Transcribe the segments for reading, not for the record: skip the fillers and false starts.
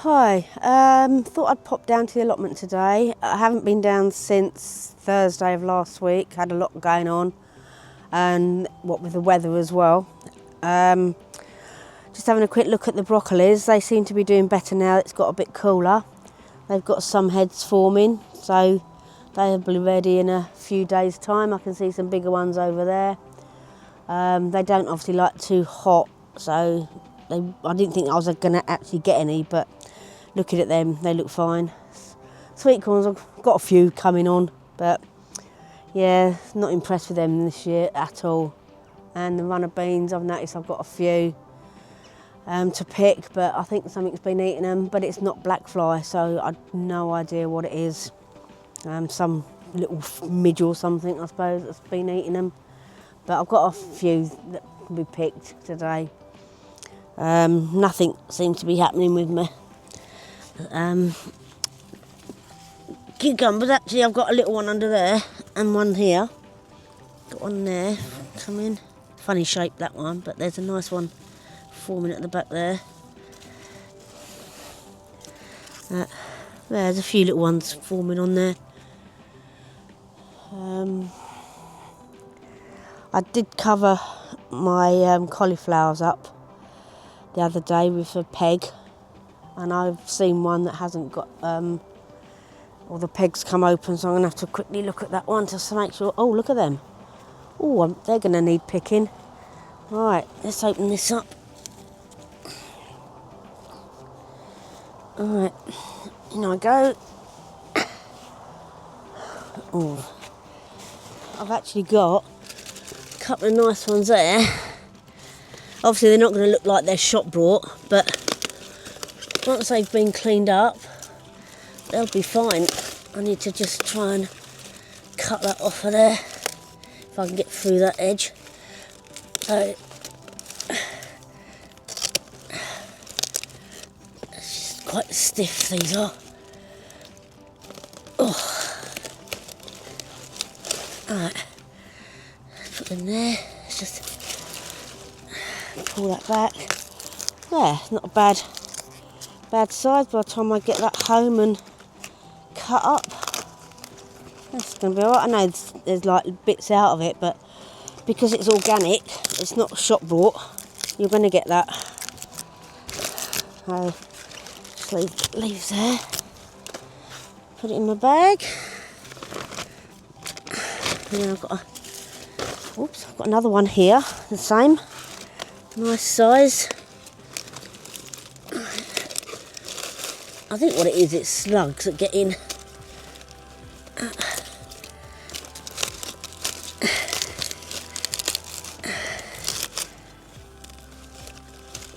Hi, thought I'd pop down to the allotment today. I haven't been down since Thursday of last week. Had a lot going on, and what with the weather as well. Just having a quick look at the broccolis. They seem to be doing better now. It's got a bit cooler. They've got some heads forming, so they'll be ready in a few days' time. I can see some bigger ones over there. They don't obviously like too hot, so I didn't think I was going to actually get any, but looking at them, they look fine. Sweetcorns, I've got a few coming on, but yeah, not impressed with them this year at all. And the runner beans, I've noticed I've got a few to pick, but I think something's been eating them, but it's not black fly, so I've no idea what it is. Some little midge or something, I suppose, that's been eating them. But I've got a few that can be picked today. Nothing seems to be happening with me. Cucumbers, actually I've got a little one under there and one here. Got one there coming. Funny shape, that one, but there's a nice one forming at the back there. There's a few little ones forming on there. I did cover my cauliflowers up the other day with a peg, and I've seen one that hasn't got all the pegs come open, so I'm going to have to quickly look at that one just to make sure. Oh, look at them. Oh, they're going to need picking. Right, let's open this up. Alright, in I go. Oh, I've actually got a couple of nice ones there. Obviously they're not going to look like they're shop brought, but once they've been cleaned up, they'll be fine. I need to just try and cut that off of there, if I can get through that edge. So, it's just quite stiff, these are. Oh. Alright, put them there. Let's just pull that back. Yeah, not a bad size by the time I get that home and cut up. That's going to be alright. I know there's like bits out of it, but because it's organic, it's not shop brought, you're going to get that. So just leave the leaves there. Put it in my bag. And then I've got another one here, the same. Nice size. I think what it is, it's slugs that get in.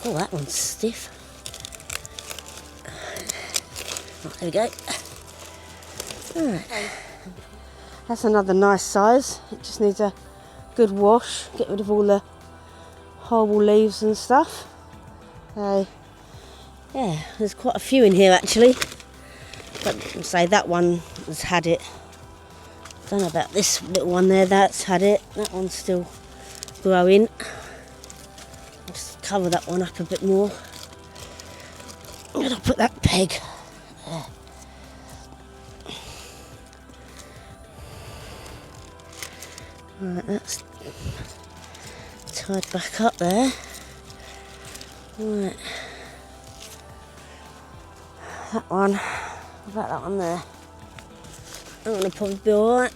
Oh, that one's stiff. Right, there we go. Alright. That's another nice size. It just needs a good wash, get rid of all the horrible leaves and stuff. So, yeah, there's quite a few in here actually. But say that one has had it. Don't know about this little one there, that's had it. That one's still growing. I'll just cover that one up a bit more. I'm going to put that peg there. Right, that's tied back up there. Right. That one, what about that one there? I'm going to probably be alright.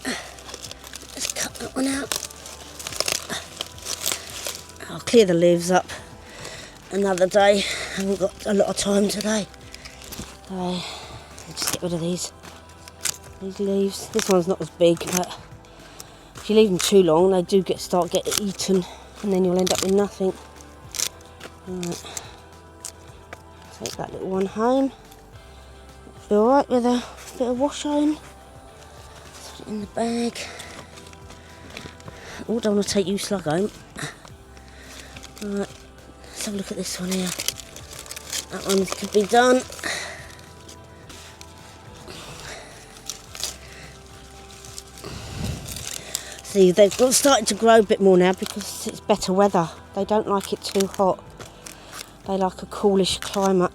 Let's cut that one out. I'll clear the leaves up another day. I haven't got a lot of time today. So, I'll just get rid of these leaves. This one's not as big, but if you leave them too long, they do start getting eaten, and then you'll end up with nothing. Right. Take that little one home. Be alright with a bit of wash on. Put it in the bag. Oh, don't want to take you slug home. Right, let's have a look at this one here. That one could be done. See, they've started to grow a bit more now because it's better weather. They don't like it too hot. They like a coolish climate.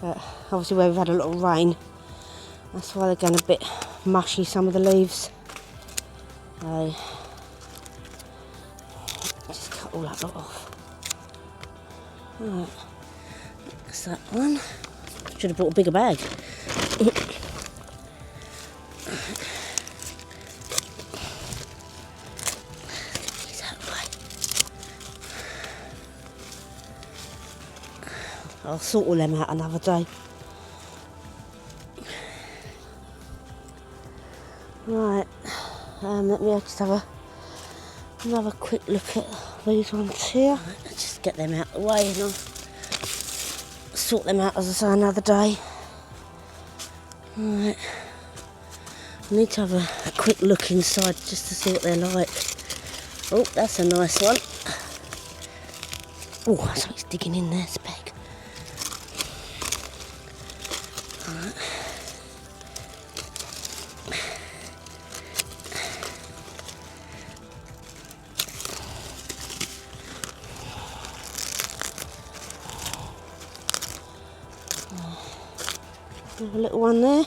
But obviously where we've had a lot of rain, that's why they're going a bit mushy, some of the leaves. So just cut all that lot off. Right, that's that one. Should have brought a bigger bag. I'll sort all them out another day. Right, let me just have another quick look at these ones here. Let's just get them out of the way and I'll sort them out, as I say, another day. Right, I need to have a quick look inside just to see what they're like. Oh, that's a nice one. Oh, something's digging in there, speck. Right. A little one there.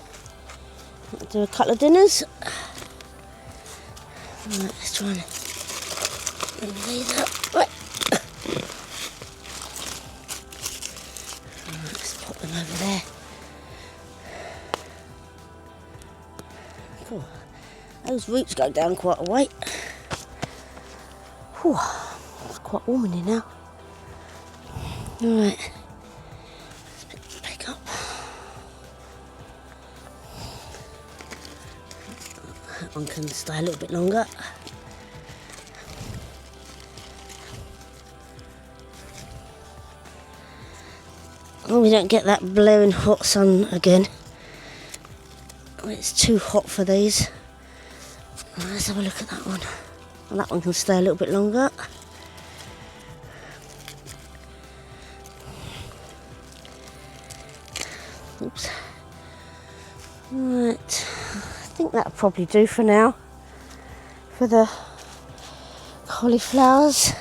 I'll do a couple of dinners. Right, let's try and move these up. Right. Right, let's pop them over there. Cool. Those roots go down quite a way. Whew, it's quite warm in here now. Right. Let's pick up. That one can stay a little bit longer. Oh, we don't get that blaring hot sun again. It's too hot for these. Let's have a look at that one. Well, that one can stay a little bit longer. Oops. Right, I think that'll probably do for now. For the cauliflowers.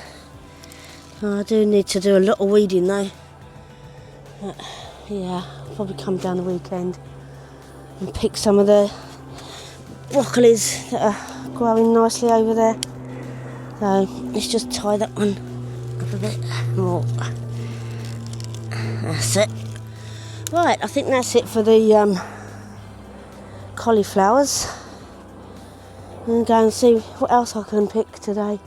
I do need to do a lot of weeding though. But, yeah, I'll probably come down the weekend and pick some of the broccolis that are growing nicely over there. So let's just tie that one up a bit more. That's it. Right, I think that's it for the cauliflowers. I'm going to go and see what else I can pick today.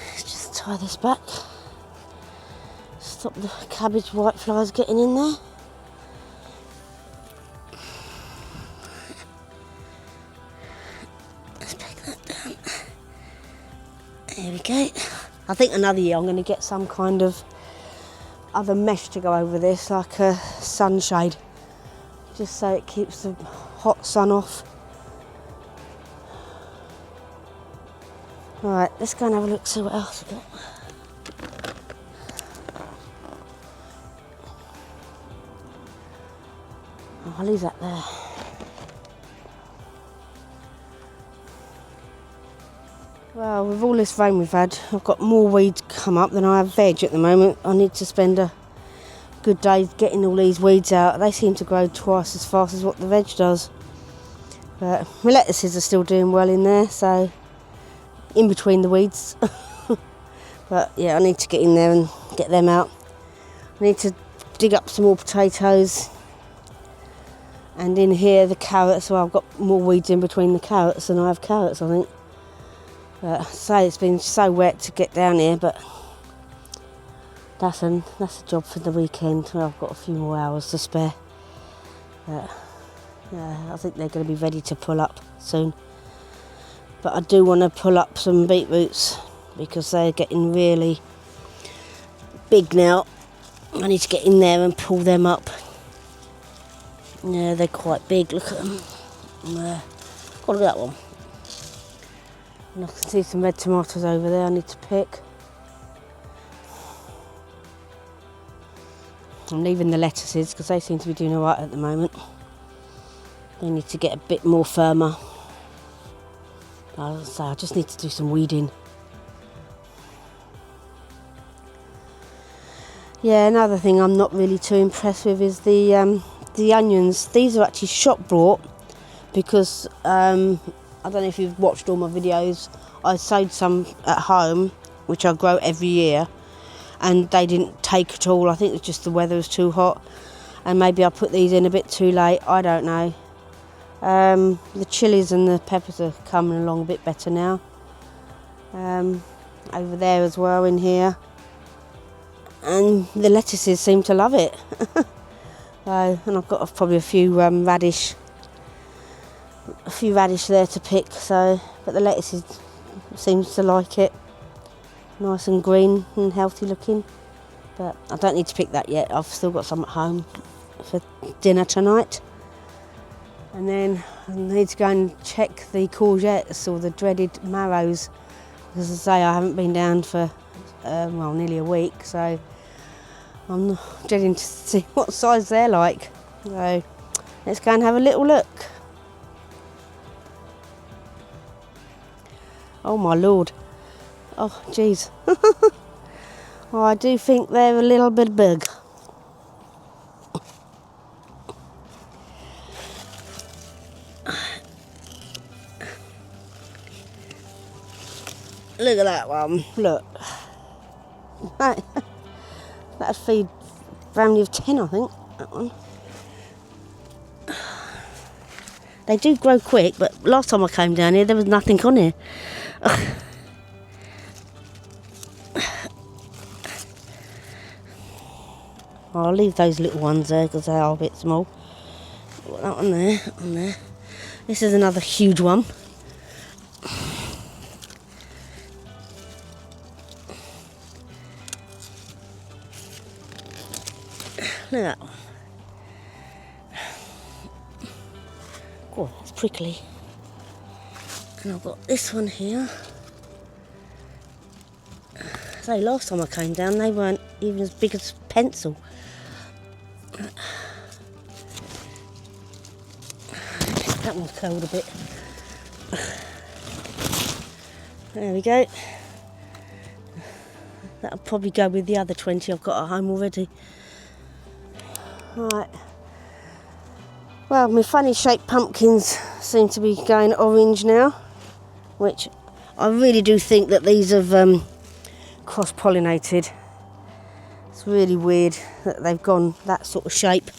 Let's just tie this back. Stop the cabbage whiteflies getting in there. Let's pick that down. There we go. I think another year I'm going to get some kind of other mesh to go over this, like a sunshade, just so it keeps the hot sun off. Right, let's go and have a look, see what else we've got. I'll leave that there. Well, with all this rain we've had, I've got more weeds come up than I have veg at the moment. I need to spend a good day getting all these weeds out. They seem to grow twice as fast as what the veg does. But my lettuces are still doing well in there, so in between the weeds. But yeah, I need to get in there and get them out. I need to dig up some more potatoes. And in here, the carrots, well, I've got more weeds in between the carrots than I have carrots, I think. But say it's been so wet to get down here, but that's a job for the weekend. Well, I've got a few more hours to spare. But yeah, I think they're going to be ready to pull up soon. But I do want to pull up some beetroots because they're getting really big now. I need to get in there and pull them up. Yeah, they're quite big. Look at them. Oh, look at that one. And I can see some red tomatoes over there I need to pick. I'm leaving the lettuces because they seem to be doing alright at the moment. They need to get a bit more firmer. So I just need to do some weeding. Yeah, another thing I'm not really too impressed with is the onions. These are actually shop brought because I don't know if you've watched all my videos. I sowed some at home, which I grow every year, and they didn't take at all. I think it's just the weather was too hot, and maybe I put these in a bit too late. I don't know. The chilies and the peppers are coming along a bit better now. Over there as well in here. And the lettuces seem to love it. And I've got probably a few radish there to pick. So, but the lettuces seems to like it. Nice and green and healthy looking. But I don't need to pick that yet. I've still got some at home for dinner tonight. And then I need to go and check the courgettes or the dreaded marrows. As I say, I haven't been down for nearly a week, so I'm dreading to see what size they're like. So let's go and have a little look. Oh my lord. Oh jeez. Oh, I do think they're a little bit big. Look at that one, look. That'd feed a family of 10, I think, that one. They do grow quick, but last time I came down here, there was nothing on here. I'll leave those little ones there because they are a bit small. Got that one there, on there. This is another huge one. Look at that one. Oh, it's prickly. And I've got this one here. So last time I came down, they weren't even as big as a pencil. That one's curled a bit. There we go. That'll probably go with the other 20 I've got at home already. Right. Well, my funny shaped pumpkins seem to be going orange now, which I really do think that these have cross-pollinated. It's really weird that they've gone that sort of shape.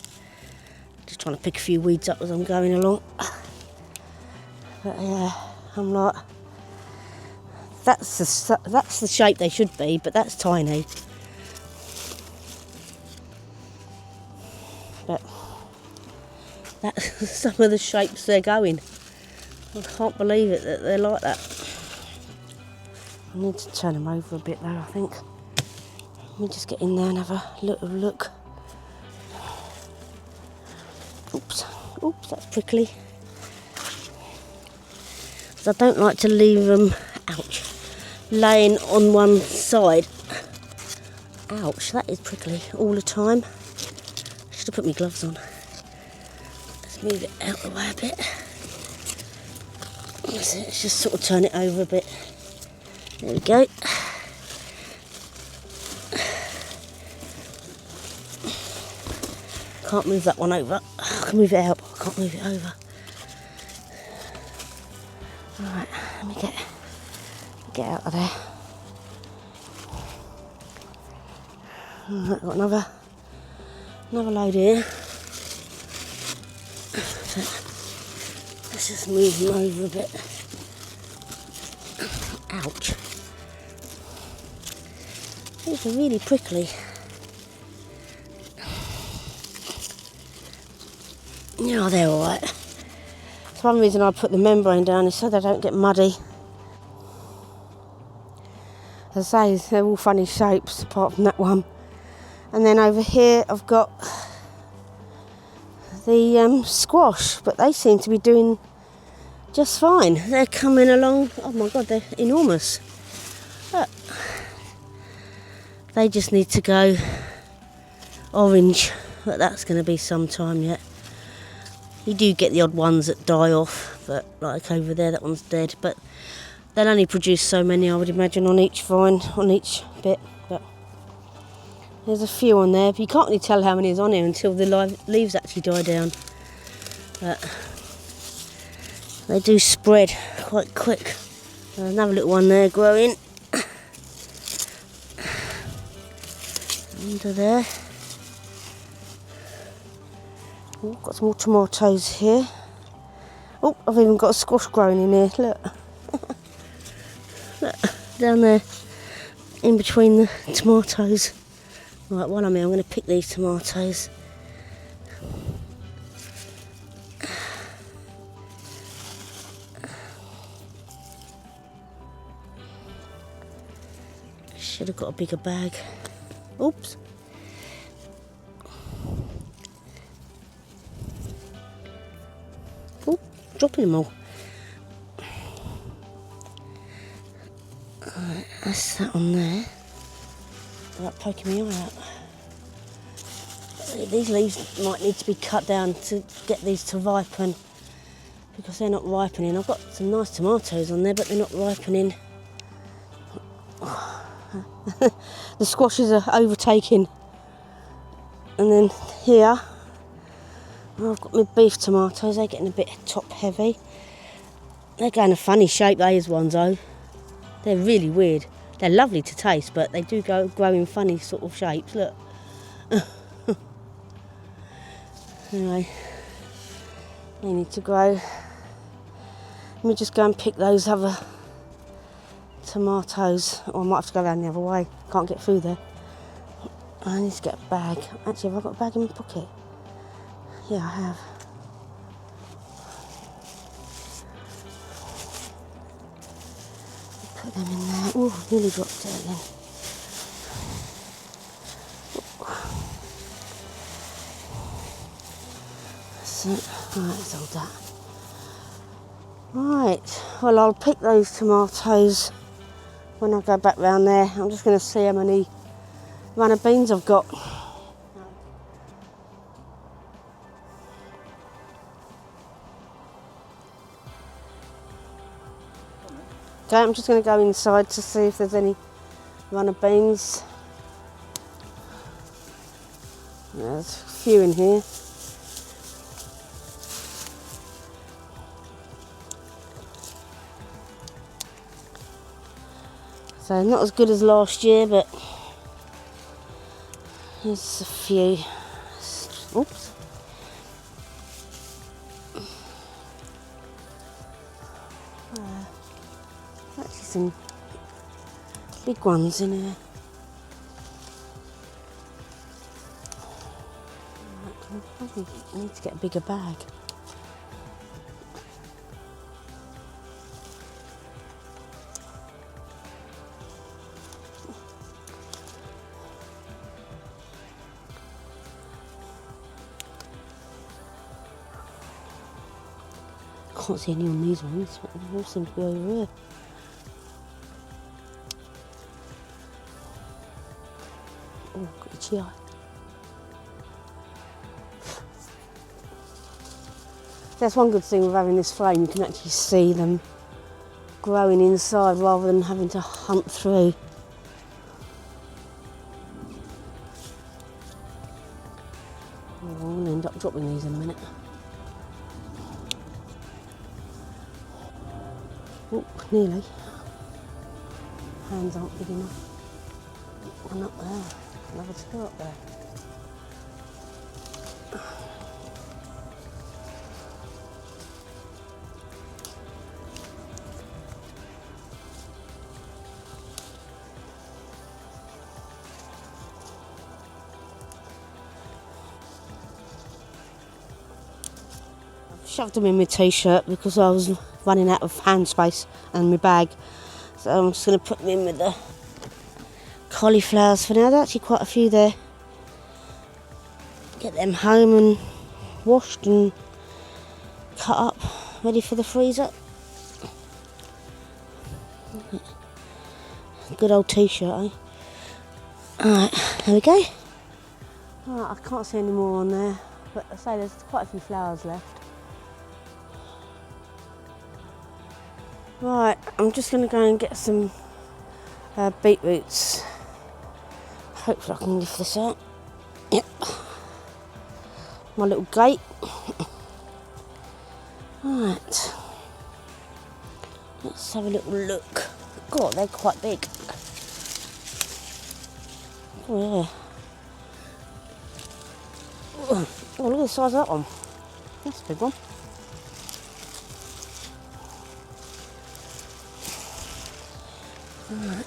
Just trying to pick a few weeds up as I'm going along. But yeah, I'm like, that's the shape they should be, but that's tiny. But that's some of the shapes they're going. I can't believe it that they're like that. I need to turn them over a bit though, I think. Let me just get in there and have a little look. Oops, that's prickly. So I don't like to leave them, ouch, laying on one side. Ouch, that is prickly all the time. I should have put my gloves on. Let's move it out of the way a bit. Let's just sort of turn it over a bit. There we go. Can't move that one over. I can move it out, but I can't move it over. Alright, let me get out of there. Right, got another load here. So, let's just move them over a bit. Ouch. These are really prickly. Yeah, they're alright. That's one reason I put the membrane down is so they don't get muddy. As I say, they're all funny shapes apart from that one. And then over here I've got the squash, but they seem to be doing just fine. They're coming along. Oh my god, they're enormous. Look. They just need to go orange, but that's going to be some time yet. You do get the odd ones that die off, but like over there, that one's dead. But they'll only produce so many, I would imagine, on each vine, on each bit. But there's a few on there, but you can't really tell how many is on here until the leaves actually die down. But they do spread quite quick. There's another little one there growing. Under there. Oh, got some more tomatoes here. Oh, I've even got a squash growing in here, look. Look, down there, in between the tomatoes. Right, while I'm here, I'm going to pick these tomatoes. Should have got a bigger bag. Oops. Oh, dropping them all. Alright, that's that on there. Like poking my eye out. These leaves might need to be cut down to get these to ripen, because they're not ripening. I've got some nice tomatoes on there, but they're not ripening. The squashes are overtaking. And then here, I've got my beef tomatoes. They're getting a bit top heavy. They're going a funny shape, these ones though. They're really weird. They're lovely to taste, but they do grow in funny sort of shapes. Look. Anyway, they need to grow. Let me just go and pick those other tomatoes. Or I might have to go around the other way. Can't get through there. I need to get a bag. Actually, have I got a bag in my pocket? Yeah, I have. Put them in there. Oh, nearly dropped it again. That's it. Right, that's all that. Right, well, I'll pick those tomatoes when I go back round there. I'm just going to see how many runner beans I've got. Okay, I'm just going to go inside to see if there's any runner beans. There's a few in here. So not as good as last year, but there's a few. Oops. Actually some big ones in here. I need to get a bigger bag. Can't see any on these ones, but they all seem to be over here. Oh, got itchy eye. That's one good thing with having this frame, you can actually see them growing inside rather than having to hunt through. Oh, I'm going to end up dropping these in a minute. Oh, nearly. Hands aren't big enough. One up there. Another two up there. Shoved them in my t-shirt because I was running out of hand space and my bag, so I'm just going to put them in with the cauliflowers for now. There's actually quite a few there. Get them home and washed and cut up, ready for the freezer. Good old t-shirt, eh? Alright, there we go. Alright, I can't see any more on there, but I say there's quite a few flowers left. Right, I'm just going to go and get some beetroots. Hopefully I can lift this out. Yep. My little gate. Right. Let's have a little look. God, they're quite big. Oh yeah. Oh, look at the size of that one. That's a big one. Right.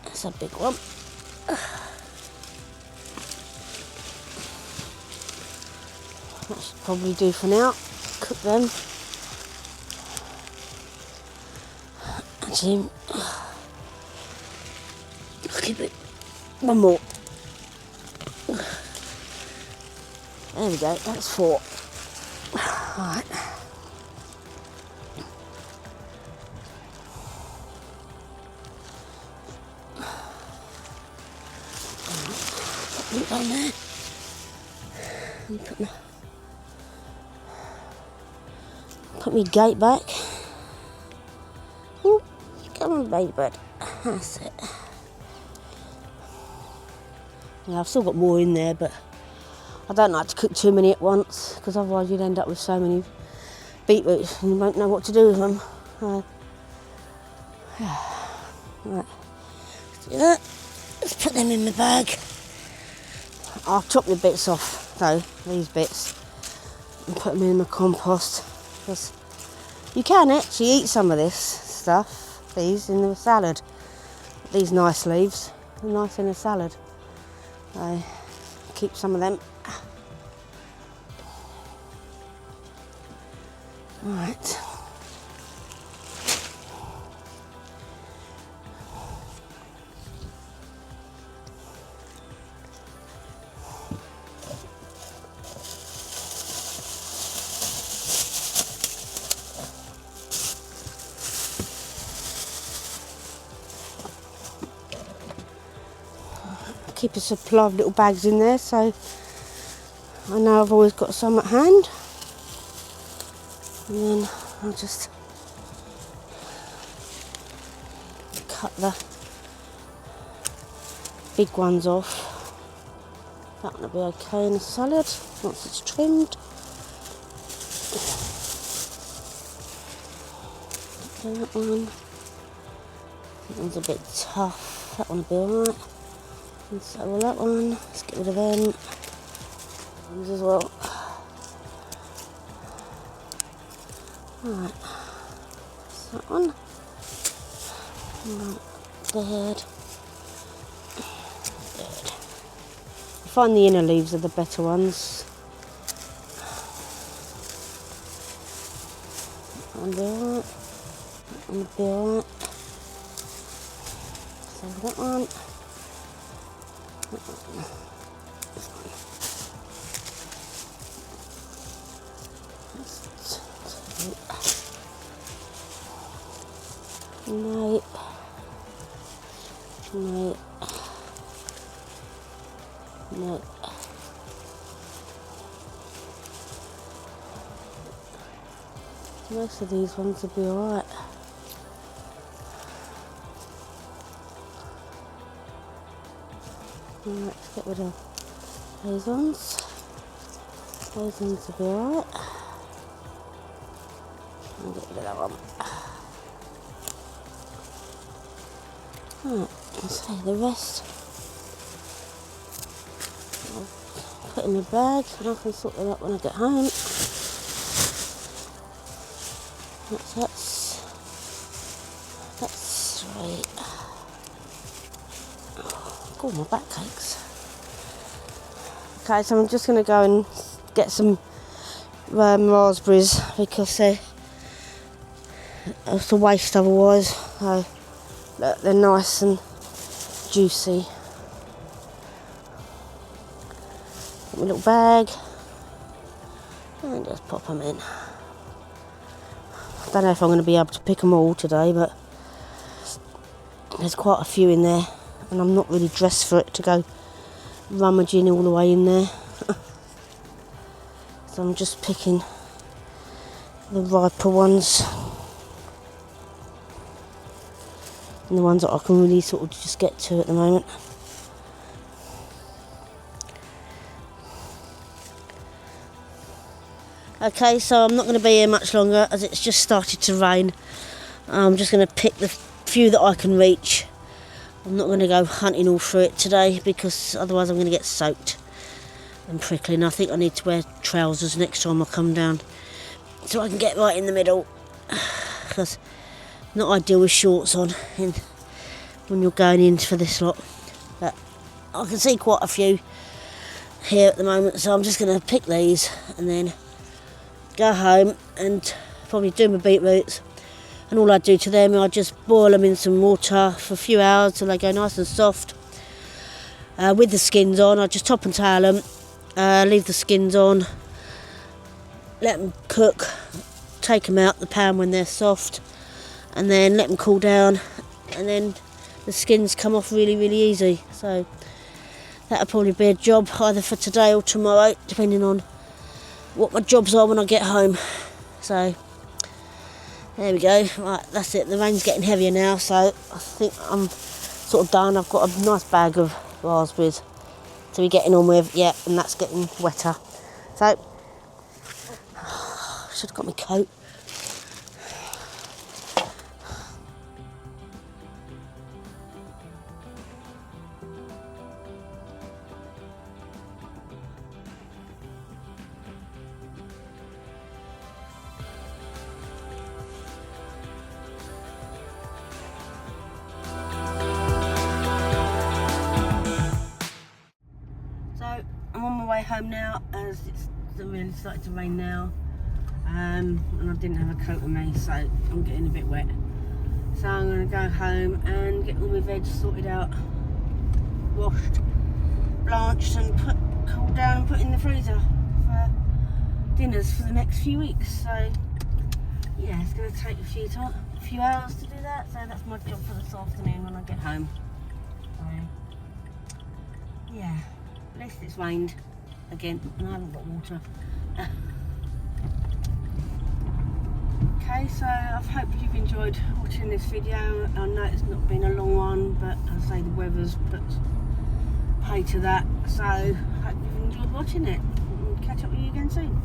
That's a big one. That should probably do for now. Cook them. Actually, I'll keep it. One more. There we go, that's 4. Right. Put them down there. And put my gate back. Ooh, come on, baby bird. That's it. Yeah, I've still got more in there, but I don't like to cook too many at once because otherwise you'd end up with so many beetroots and you won't know what to do with them. Right. Let's do that. Let's put them in my bag. I'll chop the bits off though, these bits, and put them in my compost because you can actually eat some of this stuff, these in the salad. These nice leaves, they're nice in a salad. So keep some of them. Right. Keep a supply of little bags in there so I know I've always got some at hand. And then I'll just cut the big ones off. That will be okay in the salad once it's trimmed. That one. That one's a bit tough. That one will be alright. And so will that one. Let's get rid of them. These as well. Right, that's that one. Right, good. Good. I find the inner leaves are the better ones. That one will be alright. That one will be alright. So that one. That one. No. No. No. Most of these ones will be alright. Let's get rid of those ones. Those ones will be alright. And get rid of that one. Right, so the rest I'll put in my bag and I can sort them out when I get home. That's 3. God, my back aches. Okay, so I'm just going to go and get some raspberries because it's a waste otherwise. So, look, they're nice and juicy. Get my little bag and just pop them in. I don't know if I'm going to be able to pick them all today, but there's quite a few in there and I'm not really dressed for it to go rummaging all the way in there. So I'm just picking the riper ones. And the ones that I can really sort of just get to at the moment. Okay, so I'm not going to be here much longer as it's just started to rain. I'm just going to pick the few that I can reach. I'm not going to go hunting all through it today because otherwise I'm going to get soaked and prickling. I think I need to wear trousers next time I come down so I can get right in the middle, because not ideal with shorts on when you're going in for this lot. But I can see quite a few here at the moment, so I'm just going to pick these and then go home and probably do my beetroots. And all I do to them, I just boil them in some water for a few hours till they go nice and soft. With the skins on, I just top and tail them, leave the skins on, let them cook, take them out the pan when they're soft, and then let them cool down, and then the skins come off really, really easy. So that'll probably be a job either for today or tomorrow, depending on what my jobs are when I get home. So there we go. Right, that's it. The rain's getting heavier now, so I think I'm sort of done. I've got a nice bag of raspberries to be getting on with. Yeah, and that's getting wetter. So should have got my coat. I'm on my way home now as it's really started to rain now, and I didn't have a coat with me, so I'm getting a bit wet. So I'm going to go home and get all my veg sorted out, washed, blanched and cooled down and put in the freezer for dinners for the next few weeks. So yeah, it's going to take a few hours to do that, so that's my job for this afternoon when I get home. So yeah, at least it's rained again and I haven't got water. Okay, so I hope you've enjoyed watching this video. I know it's not been a long one, but I say the weather's put pay to that, so I hope you've enjoyed watching it. I'll catch up with you again soon.